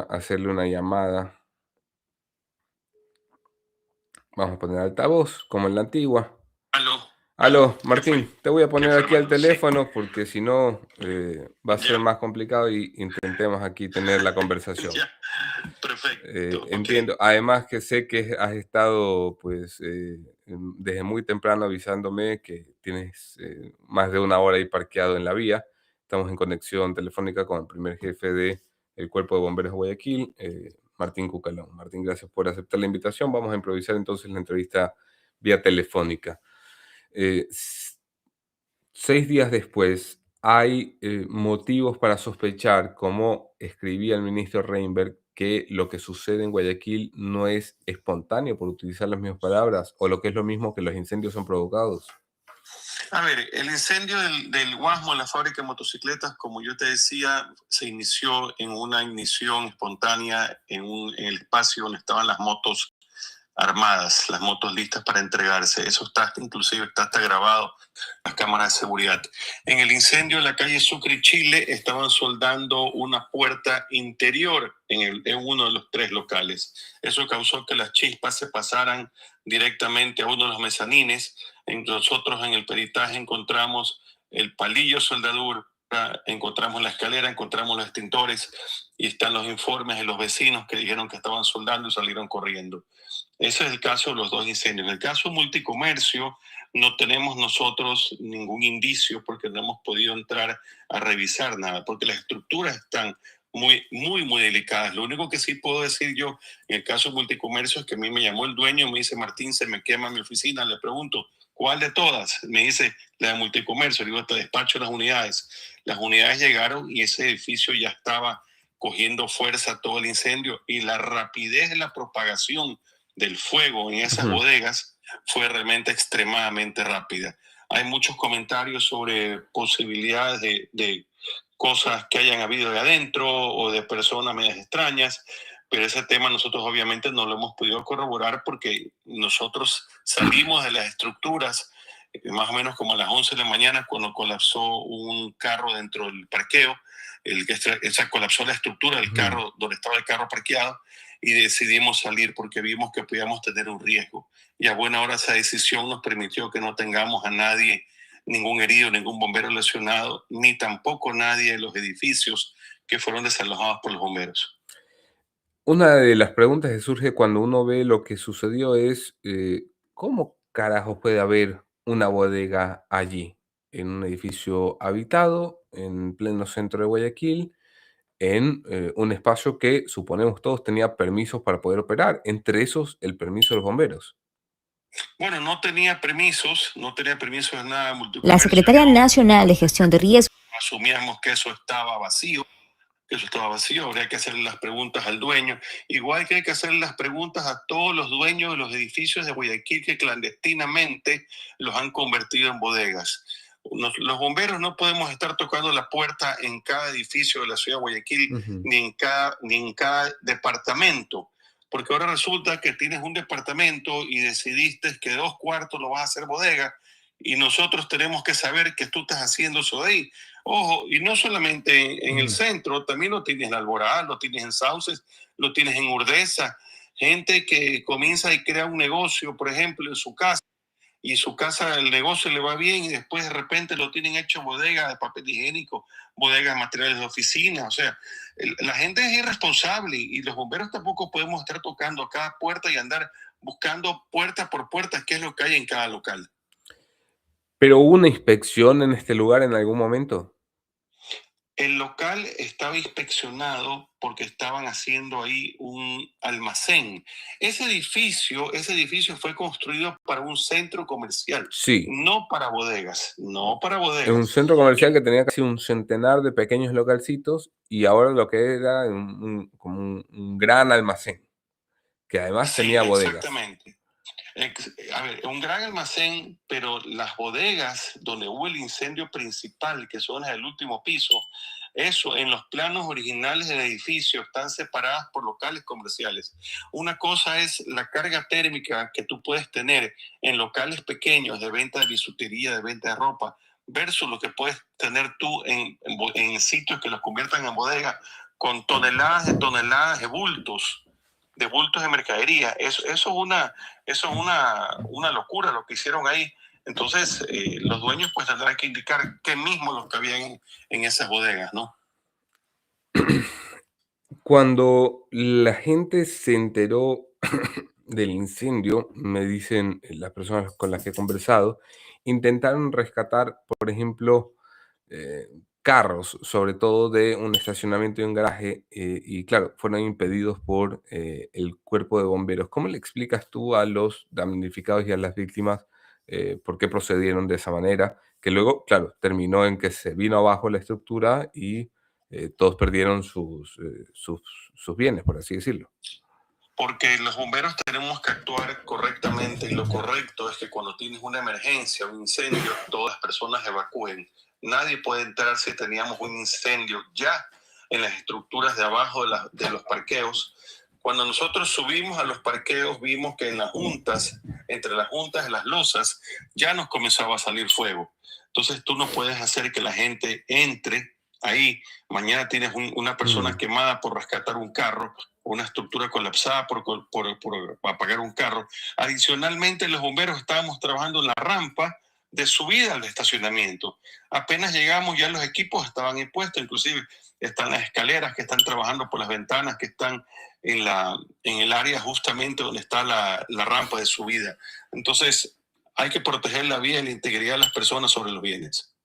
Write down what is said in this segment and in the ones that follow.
hacerle una llamada. Vamos a poner altavoz, como en la antigua. Aló, aló, Aló, ¿qué fue? Martín, te voy a ¿Qué poner fue, aquí al hermano? Sí, teléfono porque si no va a ser ya, más complicado y intentemos aquí tener la conversación. ya, perfecto, ok. Entiendo. Además que sé que has estado, pues, desde muy temprano avisándome que tienes más de una hora ahí parqueado en la vía. Estamos en conexión telefónica con el primer jefe de el Cuerpo de Bomberos de Guayaquil, Martín Cucalón. Martín, gracias por aceptar la invitación. Vamos a improvisar entonces la entrevista vía telefónica. Eh, s- 6 días después, hay motivos para sospechar, como escribía el ministro Reinberg, que lo que sucede en Guayaquil no es espontáneo, por utilizar las mismas palabras, o lo que es lo mismo, que los incendios son provocados. A ver, el incendio del Guasmo en la fábrica de motocicletas, como yo te decía, se inició en una ignición espontánea en el espacio donde estaban las motos armadas, las motos listas para entregarse. Eso está, inclusive está hasta grabado las cámaras de seguridad. En el incendio en la calle Sucre, Chile, estaban soldando una puerta interior en uno de los tres locales. Eso causó que las chispas se pasaran directamente a uno de los mezanines. Nosotros en el peritaje encontramos el palillo soldadura, encontramos la escalera, encontramos los extintores y están los informes de los vecinos que dijeron que estaban soldando y salieron corriendo. Ese es el caso de los dos incendios. En el caso Multicomercio, no tenemos nosotros ningún indicio porque no hemos podido entrar a revisar nada, porque las estructuras están muy delicadas. Lo único que sí puedo decir yo en el caso Multicomercio es que a mí me llamó el dueño, me dice: Martín, se me quema mi oficina. Le pregunto: ¿cuál de todas? Me dice: la de Multicomercio. Le digo: te despacho las unidades. Las unidades llegaron y ese edificio ya estaba cogiendo fuerza todo el incendio, y la rapidez de la propagación del fuego en esas Ujú. bodegas fue realmente extremadamente rápida. Hay muchos comentarios sobre posibilidades de cosas que hayan habido de adentro o de personas medias extrañas, pero ese tema nosotros obviamente no lo hemos podido corroborar porque nosotros salimos de las estructuras más o menos como a las 11 de la mañana, cuando colapsó un carro dentro del parqueo, colapsó la estructura del Ujú. carro donde estaba el carro parqueado, y decidimos salir porque vimos que podíamos tener un riesgo. Y a buena hora esa decisión nos permitió que no tengamos a nadie, ningún herido, ningún bombero lesionado, ni tampoco nadie en los edificios que fueron desalojados por los bomberos. Una de las preguntas que surge cuando uno ve lo que sucedió es, ¿cómo carajo puede haber una bodega allí, en un edificio habitado, en pleno centro de Guayaquil, en un espacio que suponemos todos tenía permisos para poder operar, entre esos el permiso de los bomberos? Bueno, no tenía permisos de nada La Multicomercio. Secretaría Nacional de Gestión de Riesgos Asumíamos que eso estaba vacío, habría que hacerle las preguntas al dueño, igual que hay que hacerle las preguntas a todos los dueños de los edificios de Guayaquil que clandestinamente los han convertido en bodegas. Los bomberos no podemos estar tocando la puerta en cada edificio de la ciudad de Guayaquil, Ujú. ni en cada departamento, porque ahora resulta que tienes un departamento y decidiste que 2 cuartos lo vas a hacer bodega, y nosotros tenemos que saber que tú estás haciendo eso de ahí. Ojo, y no solamente en el Ujú. centro, también lo tienes en Alborada, lo tienes en Sauces, lo tienes en Urdesa. Gente que comienza y crea un negocio, por ejemplo, en su casa, y su casa, el negocio le va bien, y después de repente lo tienen hecho bodega de papel higiénico, bodega de materiales de oficina. O sea, la gente es irresponsable, y los bomberos tampoco podemos estar tocando cada puerta y andar buscando puerta por puerta qué es lo que hay en cada local. ¿Pero hubo una inspección en este lugar en algún momento? El local estaba inspeccionado porque estaban haciendo ahí un almacén. Ese edificio fue construido para un centro comercial, Sí, no para bodegas, no para en un bodegas. centro comercial que tenía casi un centenar de pequeños localcitos, y ahora lo que era como un gran almacén, que además Sí, tenía bodegas. exactamente. A ver, un gran almacén, pero las bodegas donde hubo el incendio principal, que son las del último piso, eso en los planos originales del edificio están separadas por locales comerciales. Una cosa es la carga térmica que tú puedes tener en locales pequeños de venta de bisutería, de venta de ropa, versus lo que puedes tener tú en sitios que los conviertan en bodega con toneladas de bultos de mercadería. Eso es una locura lo que hicieron ahí. Entonces, los dueños pues tendrán que indicar qué mismo lo que había en esas bodegas, ¿no? Cuando la gente se enteró del incendio, me dicen las personas con las que he conversado, intentaron rescatar, por ejemplo, eh, carros, sobre todo de un estacionamiento y un garaje, y claro, fueron impedidos por el cuerpo de bomberos. ¿Cómo le explicas tú a los damnificados y a las víctimas por qué procedieron de esa manera? Que luego, claro, terminó en que se vino abajo la estructura y todos perdieron sus bienes, por así decirlo. Porque los bomberos tenemos que actuar correctamente y lo correcto es que cuando tienes una emergencia, un incendio, todas las personas evacúen. Nadie puede entrar si teníamos un incendio ya en las estructuras de abajo de los parqueos. Cuando nosotros subimos a los parqueos, vimos que en las juntas, entre las juntas y las losas, ya nos comenzaba a salir fuego. Entonces tú no puedes hacer que la gente entre ahí. Mañana tienes una persona quemada por rescatar un carro, una estructura colapsada por apagar un carro. Adicionalmente, los bomberos estábamos trabajando en la rampa de subida al estacionamiento. Apenas llegamos, ya los equipos estaban impuestos, inclusive están las escaleras que están trabajando por las ventanas que están en el área justamente donde está la rampa de subida. Entonces, hay que proteger la vida y la integridad de las personas sobre los bienes.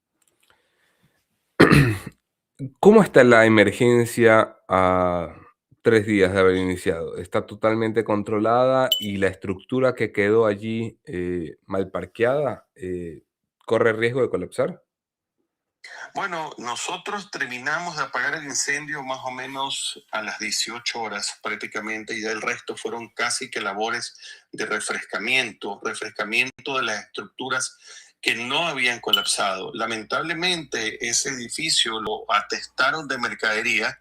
¿Cómo está la emergencia a 3 días de haber iniciado? ¿Está totalmente controlada y la estructura que quedó allí mal parqueada corre riesgo de colapsar? Bueno, nosotros terminamos de apagar el incendio más o menos a las 18 horas prácticamente y ya el resto fueron casi que labores de refrescamiento de las estructuras que no habían colapsado. Lamentablemente ese edificio lo atestaron de mercadería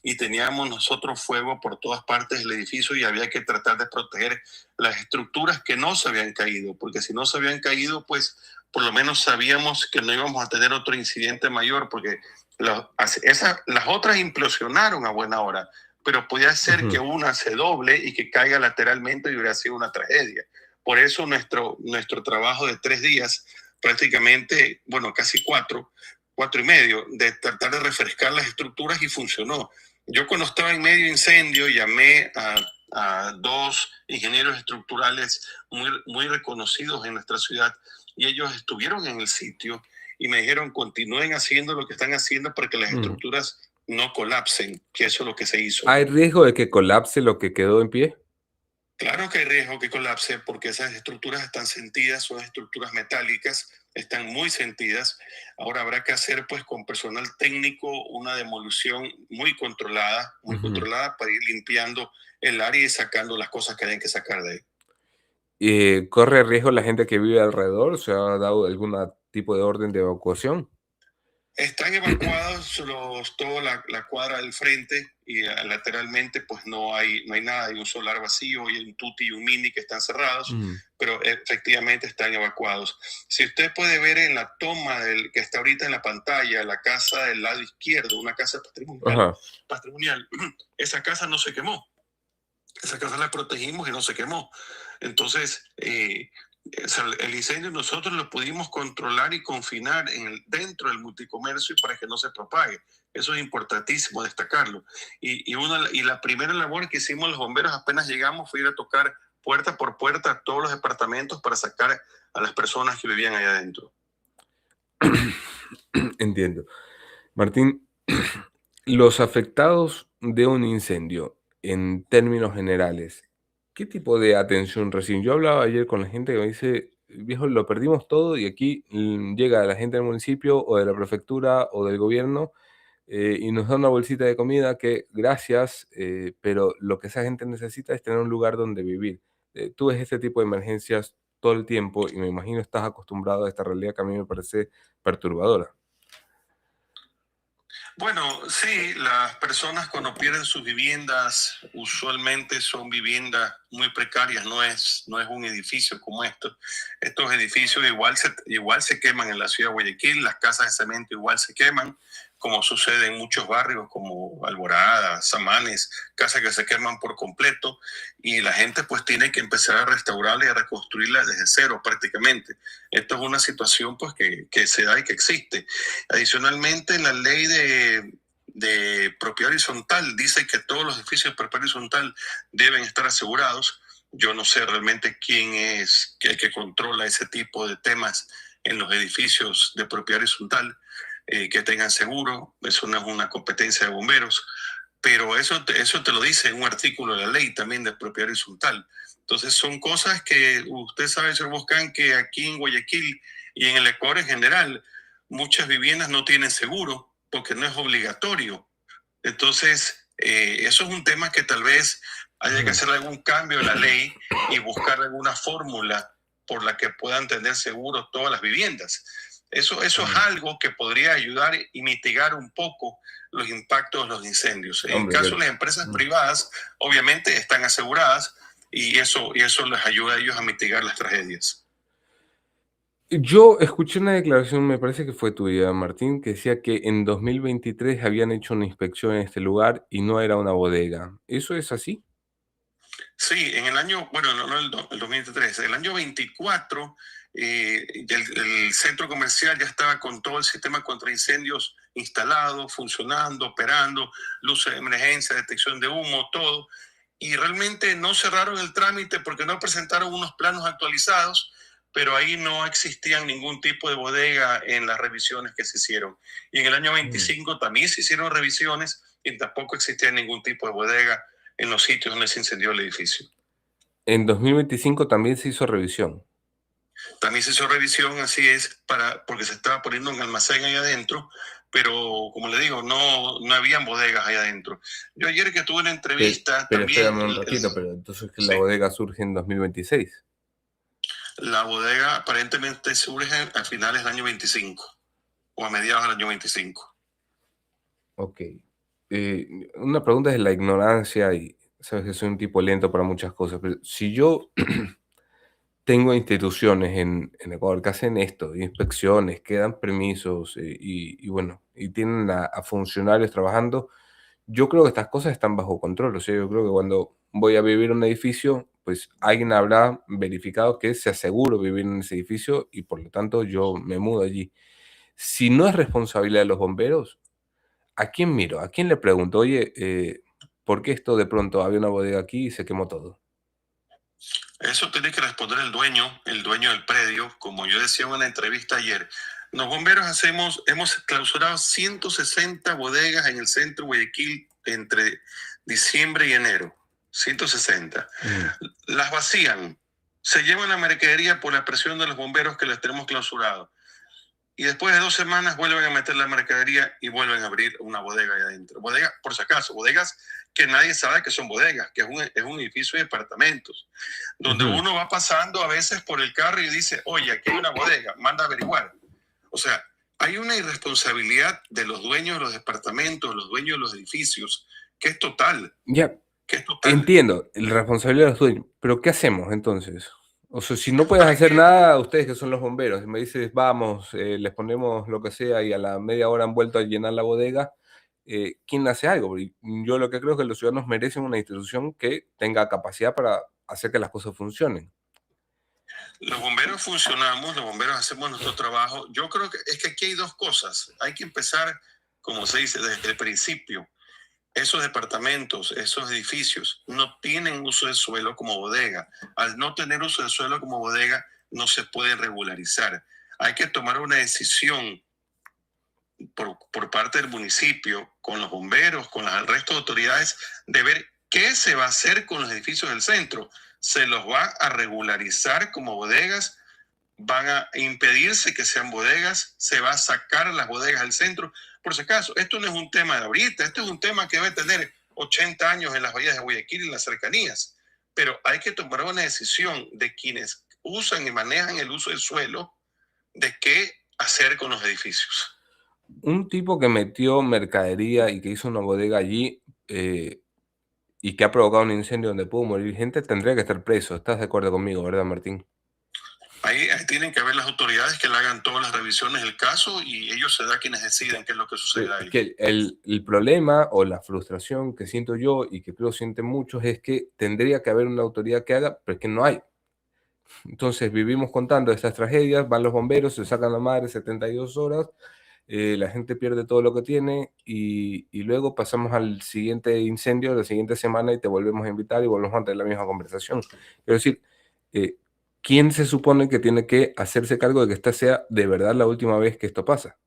y teníamos nosotros fuego por todas partes del edificio y había que tratar de proteger las estructuras que no se habían caído, porque si no se habían caído, pues por lo menos sabíamos que no íbamos a tener otro incidente mayor, porque las otras implosionaron a buena hora, pero podía ser que una se doble y que caiga lateralmente y hubiera sido una tragedia. Por eso nuestro trabajo de 3 días, prácticamente, bueno, casi cuatro y medio, de tratar de refrescar las estructuras y funcionó. Yo cuando estaba en medio incendio llamé a dos ingenieros estructurales muy reconocidos en nuestra ciudad y ellos estuvieron en el sitio y me dijeron continúen haciendo lo que están haciendo para que las estructuras no colapsen, que eso es lo que se hizo. ¿Hay riesgo de que colapse lo que quedó en pie? Claro que hay riesgo que colapse porque esas estructuras están sentidas, son estructuras metálicas, están muy sentidas. Ahora habrá que hacer pues con personal técnico una demolición muy controlada para ir limpiando el área y sacando las cosas que hay que sacar de ahí. ¿Corre riesgo la gente que vive alrededor? ¿Se ha dado algún tipo de orden de evacuación? Están evacuados toda la cuadra del frente y lateralmente pues no hay nada, hay un solar vacío y un tuti y un mini que están cerrados, pero efectivamente están evacuados. Si usted puede ver en la toma que está ahorita en la pantalla, la casa del lado izquierdo, una casa patrimonial, esa casa no se quemó. Esa casa la protegimos y no se quemó. Entonces, el incendio nosotros lo pudimos controlar y confinar dentro del multicomercio para que no se propague. Eso es importantísimo destacarlo. Y la primera labor que hicimos los bomberos apenas llegamos fue ir a tocar puerta por puerta a todos los departamentos para sacar a las personas que vivían allá adentro. Entiendo. Martín, los afectados de un incendio, en términos generales, ¿qué tipo de atención reciben? Yo hablaba ayer con la gente que me dice, viejo, lo perdimos todo y aquí llega la gente del municipio o de la prefectura o del gobierno y nos da una bolsita de comida que gracias, pero lo que esa gente necesita es tener un lugar donde vivir. Tú ves este tipo de emergencias todo el tiempo y me imagino estás acostumbrado a esta realidad que a mí me parece perturbadora. Bueno, sí, las personas cuando pierden sus viviendas usualmente son viviendas muy precarias, no es un edificio como estos. Estos edificios igual se queman en la ciudad de Guayaquil, las casas de cemento igual se queman, como sucede en muchos barrios como Alborada, Samanes, casas que se queman por completo y la gente pues tiene que empezar a restaurarla y a reconstruirla desde cero prácticamente. Esto es una situación pues que se da y que existe. Adicionalmente, la ley de propiedad horizontal dice que todos los edificios de propiedad horizontal deben estar asegurados. Yo no sé realmente quién es el que controla ese tipo de temas en los edificios de propiedad horizontal, que tengan seguro. Eso no es una competencia de bomberos, pero eso te lo dice en un artículo de la ley también de propiedad horizontal. Entonces son cosas que usted sabe, señor Boscan, que aquí en Guayaquil y en el Ecuador en general, muchas viviendas no tienen seguro porque no es obligatorio. Entonces, eso es un tema que tal vez haya que hacer algún cambio en la ley y buscar alguna fórmula por la que puedan tener seguro todas las viviendas. Eso es algo que podría ayudar y mitigar un poco los impactos de los incendios. En el caso de las empresas privadas, obviamente están aseguradas y eso les ayuda a ellos a mitigar las tragedias. Yo escuché una declaración, me parece que fue tuya, Martín, que decía que en 2023 habían hecho una inspección en este lugar y no era una bodega. ¿Eso es así? Sí, en el año, bueno, no el 2023, el año 24, el centro comercial ya estaba con todo el sistema contra incendios instalado, funcionando, operando, luces de emergencia, detección de humo, todo. Y realmente no cerraron el trámite porque no presentaron unos planos actualizados, pero ahí no existían ningún tipo de bodega en las revisiones que se hicieron. Y en el año 25 también se hicieron revisiones y tampoco existía ningún tipo de bodega en los sitios donde se incendió el edificio. En 2025 también se hizo revisión. También se hizo revisión, así es, porque se estaba poniendo un almacén ahí adentro, pero como le digo, no habían bodegas ahí adentro. Yo ayer que tuve una entrevista Pero también... espérame un ratito, pero entonces que la Sí, bodega surge en 2026. la bodega aparentemente surge a finales del año 25 o a mediados del año 25. Ok. Una pregunta es la ignorancia y sabes que soy un tipo lento para muchas cosas, pero si yo tengo instituciones en Ecuador que hacen esto, inspecciones, que dan permisos y bueno, y tienen a funcionarios trabajando, yo creo que estas cosas están bajo control. O sea, yo creo que cuando voy a vivir en un edificio, pues alguien habrá verificado que sea seguro vivir en ese edificio y por lo tanto yo me mudo allí. Si no es responsabilidad de los bomberos, ¿a quién miro? ¿A quién le pregunto? Oye, ¿por qué esto de pronto había una bodega aquí y se quemó todo? Eso tiene que responder el dueño del predio. Como yo decía en una entrevista ayer, los bomberos hemos clausurado 160 bodegas en el centro de Guayaquil entre diciembre y enero. 160. Las vacían, se llevan la mercadería por la presión de los bomberos que les tenemos clausurado. Y después de 2 semanas vuelven a meter la mercadería y vuelven a abrir una bodega ahí adentro. Bodegas, por si acaso, bodegas que nadie sabe que son bodegas, que es un edificio de departamentos, donde uno va pasando a veces por el carro y dice, oye, aquí hay una bodega, manda a averiguar. O sea, hay una irresponsabilidad de los dueños de los departamentos, los dueños de los edificios, que es total, Ya, que es total. entiendo, la responsabilidad de los dueños, pero ¿qué hacemos entonces? O sea, si no puedes Hay hacer que, nada, ustedes que son los bomberos, y me dices, vamos, les ponemos lo que sea y a la media hora han vuelto a llenar la bodega, ¿quién hace algo? Porque yo lo que creo es que los ciudadanos merecen una institución que tenga capacidad para hacer que las cosas funcionen. los bomberos funcionamos, los bomberos hacemos nuestro trabajo. Yo creo que es que aquí hay dos cosas. Hay que empezar, como se dice, desde el principio. Esos departamentos, esos edificios no tienen uso de suelo como bodega. Al no tener uso de suelo como bodega, no se puede regularizar. Hay que tomar una decisión por parte del municipio, con los bomberos, con el resto de autoridades, de ver qué se va a hacer con los edificios del centro. ¿Se los va a regularizar como bodegas? ¿Van a impedirse que sean bodegas? ¿Se va a sacar las bodegas del centro? Por si acaso, esto no es un tema de ahorita, esto es un tema que debe tener 80 años en las bahías de Guayaquil y en las cercanías. Pero hay que tomar una decisión de quienes usan y manejan el uso del suelo, de qué hacer con los edificios. Un tipo que metió mercadería y que hizo una bodega allí y que ha provocado un incendio donde pudo morir gente tendría que estar preso. ¿Estás de acuerdo conmigo, verdad, Martín? Ahí tienen que haber las autoridades que le hagan todas las revisiones del caso y ellos serán quienes deciden qué es lo que sucede ahí. Que el problema o la frustración que siento yo y que creo sienten muchos es que tendría que haber una autoridad que haga, pero es que no hay. Entonces vivimos contando estas tragedias, van los bomberos, se sacan la madre 72 horas, la gente pierde todo lo que tiene y luego pasamos al siguiente incendio, la siguiente semana y te volvemos a invitar y volvemos a tener la misma conversación. Quiero decir, eh, ¿quién se supone que tiene que hacerse cargo de que esta sea de verdad la última vez que esto pasa?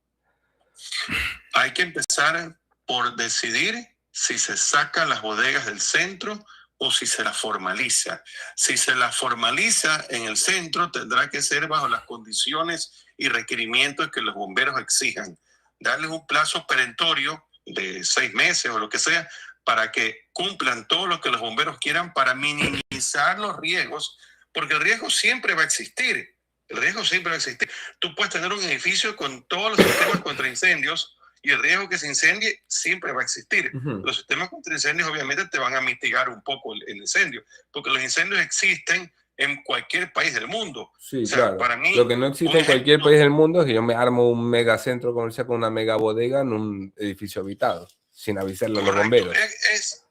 Hay que empezar por decidir si se sacan las bodegas del centro o si se las formaliza. Si se las formaliza en el centro, tendrá que ser bajo las condiciones y requerimientos que los bomberos exijan. Darles un plazo perentorio de 6 meses o lo que sea para que cumplan todo lo que los bomberos quieran para minimizar los riesgos, porque el riesgo siempre va a existir. El riesgo siempre va a existir. Tú puedes tener un edificio con todos los sistemas contra incendios y el riesgo que se incendie siempre va a existir. Los sistemas contra incendios obviamente te van a mitigar un poco el incendio, porque los incendios existen en cualquier país del mundo. Sí, O sea, claro. para mí, Lo que no existe en cualquier país del mundo es que yo me armo un mega centro comercial con una mega bodega en un edificio habitado, sin avisarle a los bomberos.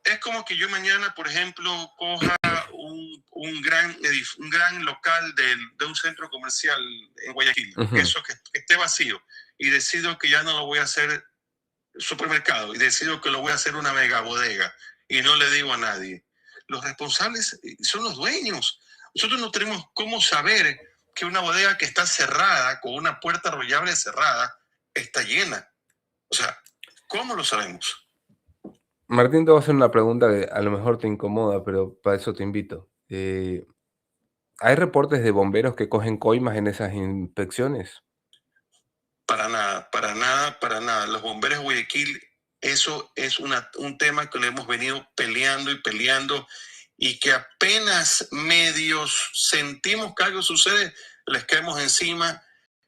Es como que yo mañana, por ejemplo, coja un gran local de un centro comercial en Guayaquil, eso que esté vacío, y decido que ya no lo voy a hacer supermercado, y decido que lo voy a hacer una mega bodega, y no le digo a nadie. Los responsables son los dueños. Nosotros no tenemos cómo saber que una bodega que está cerrada, con una puerta arrollable cerrada, está llena. O sea, ¿cómo lo sabemos? Martín, te voy a hacer una pregunta que a lo mejor te incomoda, pero para eso te invito. ¿Hay reportes de bomberos que cogen coimas en esas inspecciones? Para nada, para nada, para nada. Los bomberos de Guayaquil, eso es un tema que le hemos venido peleando y que apenas medios sentimos que algo sucede, les caemos encima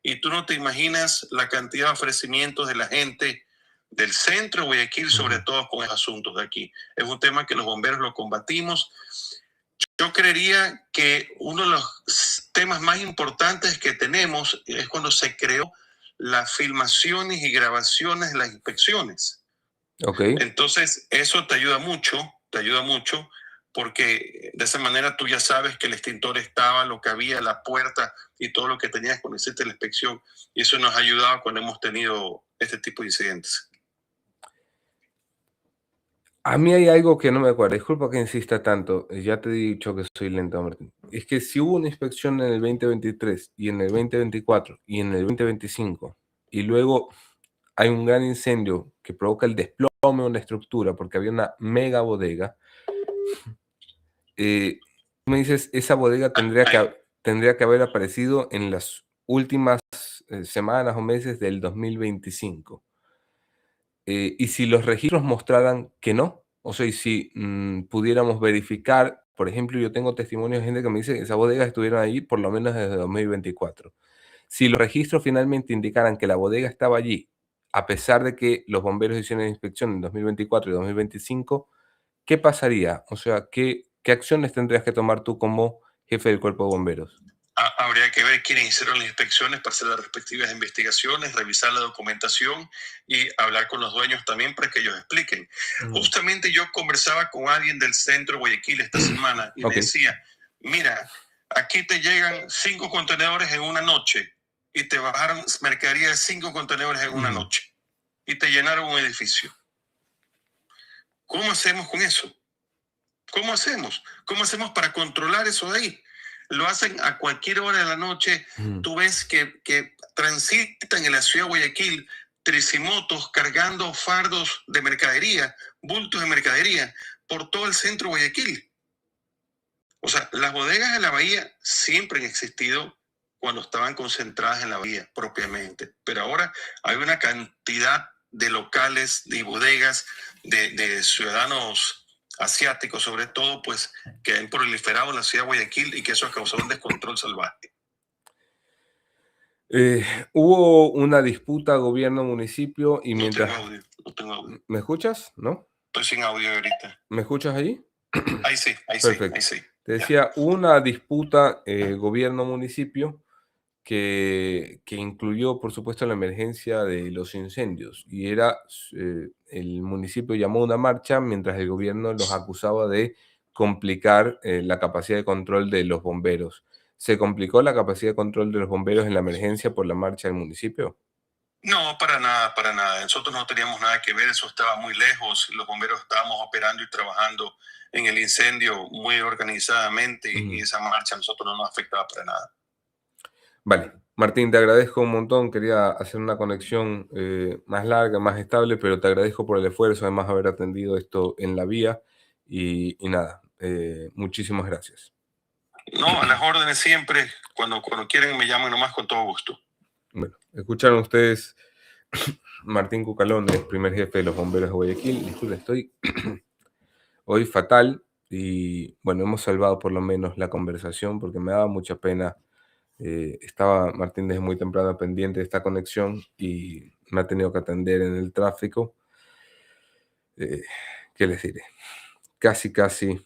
y tú no te imaginas la cantidad de ofrecimientos de la gente del centro de Guayaquil, sobre todo con esos asuntos de aquí. Es un tema que los bomberos lo combatimos. Yo creería que uno de los temas más importantes que tenemos es cuando se creó las filmaciones y grabaciones de las inspecciones. Okay. Entonces, eso te ayuda mucho, porque de esa manera tú ya sabes que el extintor estaba, lo que había, la puerta y todo lo que tenías cuando hiciste la inspección. Y eso nos ha ayudado cuando hemos tenido este tipo de incidentes. A mí hay algo que no me acuerdo, disculpa que insista tanto, ya te he dicho que soy lento, Martín. Es que si hubo una inspección en el 2023 y en el 2024 y en el 2025 y luego hay un gran incendio que provoca el desplome de una estructura porque había una mega bodega, me dices, esa bodega tendría que haber aparecido en las últimas semanas o meses del 2025. Y si los registros mostraran que no, o sea, y si pudiéramos verificar, por ejemplo, yo tengo testimonios de gente que me dice que esas bodegas estuvieron allí por lo menos desde 2024. Si los registros finalmente indicaran que la bodega estaba allí, a pesar de que los bomberos hicieron la inspección en 2024 y 2025, ¿qué pasaría? O sea, ¿qué acciones tendrías que tomar tú como jefe del cuerpo de bomberos? Habría que ver quiénes hicieron las inspecciones para hacer las respectivas investigaciones, revisar la documentación y hablar con los dueños también para que ellos expliquen. Justamente yo conversaba con alguien del centro de Guayaquil esta semana y me decía, mira, aquí te llegan 5 contenedores en una noche y te bajaron mercadería de 5 contenedores en una noche y te llenaron un edificio. ¿Cómo hacemos con eso? ¿Cómo hacemos? ¿Cómo hacemos para controlar eso de ahí? Lo hacen a cualquier hora de la noche. Tú ves que transitan en la ciudad de Guayaquil tricimotos cargando fardos de mercadería, bultos de mercadería por todo el centro de Guayaquil. O sea, las bodegas de la bahía siempre han existido cuando estaban concentradas en la bahía propiamente, pero ahora hay una cantidad de locales, de bodegas, de ciudadanos asiáticos, sobre todo, pues, que han proliferado en la ciudad de Guayaquil y que eso ha causado un descontrol salvaje. Hubo una disputa gobierno-municipio y mientras... No tengo audio. ¿Me escuchas? ¿No? Estoy sin audio ahorita. ¿Me escuchas allí? Ahí sí. Perfecto. Ahí sí. Te decía, hubo una disputa gobierno-municipio que incluyó, por supuesto, la emergencia de los incendios. Y era, el municipio llamó a una marcha mientras el gobierno los acusaba de complicar la capacidad de control de los bomberos. ¿Se complicó la capacidad de control de los bomberos en la emergencia por la marcha del municipio? No, para nada, para nada. Nosotros no teníamos nada que ver, eso estaba muy lejos. Los bomberos estábamos operando y trabajando en el incendio muy organizadamente y Ujú. esa marcha a nosotros no nos afectaba para nada. Vale, Martín, te agradezco un montón. Quería hacer una conexión más larga, más estable, pero te agradezco por el esfuerzo, además haber atendido esto en la vía. Y nada, muchísimas gracias. No, a las órdenes siempre. Cuando quieren me llaman nomás con todo gusto. Bueno, escucharon ustedes Martín Cucalón, el primer jefe de los bomberos de Guayaquil. Disculpe, estoy hoy fatal y bueno, hemos salvado por lo menos la conversación porque me daba mucha pena. Estaba Martín desde muy temprano pendiente de esta conexión y me ha tenido que atender en el tráfico. Eh, ¿Qué les diré? Casi, casi